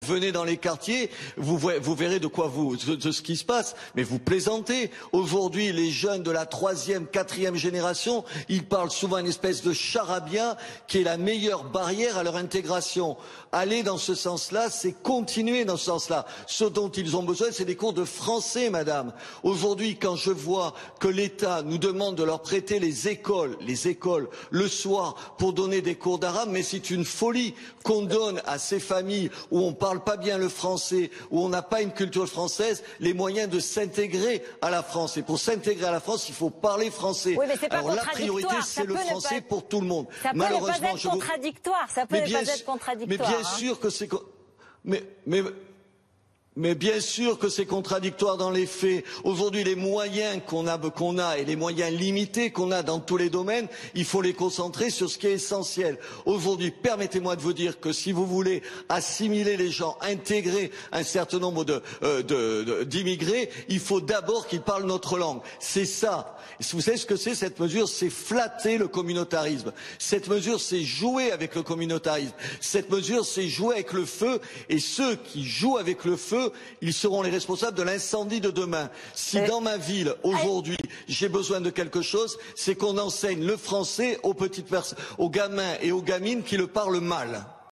venez dans les quartiers, vous verrez de ce qui se passe. Mais vous plaisantez. Aujourd'hui, les jeunes de la 3e, 4e génération, ils parlent souvent une espèce de charabia qui est la meilleure barrière à leur intégration. Aller dans ce sens-là, c'est continuer dans ce sens-là. Ce dont ils ont besoin, c'est des cours de français, madame. Aujourd'hui, quand je vois que l'État nous demande de leur prêter les écoles, le soir, pour donner des cours d'arabe, mais c'est une folie qu'on donne à ces familles où on ne parle pas bien le français, où on n'a pas une culture française, les moyens de s'intégrer à la France. Et pour s'intégrer à la France, il faut parler français. Oui, mais c'est pas Alors la priorité, c'est le français pour tout le monde. Ça peut ne pas être contradictoire. Ça peut ne pas être contradictoire. Mais bien sûr que c'est... Mais bien sûr que c'est contradictoire dans les faits. Aujourd'hui, les moyens qu'on a et les moyens limités qu'on a dans tous les domaines, il faut les concentrer sur ce qui est essentiel. Aujourd'hui, permettez-moi de vous dire que si vous voulez assimiler les gens, intégrer un certain nombre d'immigrés, il faut d'abord qu'ils parlent notre langue. C'est ça. Vous savez ce que c'est cette mesure? C'est flatter le communautarisme. Cette mesure, c'est jouer avec le communautarisme. Cette mesure, c'est jouer avec le feu. Et ceux qui jouent avec le feu, ils seront les responsables de l'incendie de demain. Si dans ma ville, aujourd'hui, j'ai besoin de quelque chose, c'est qu'on enseigne le français aux petites personnes, aux gamins et aux gamines qui le parlent mal.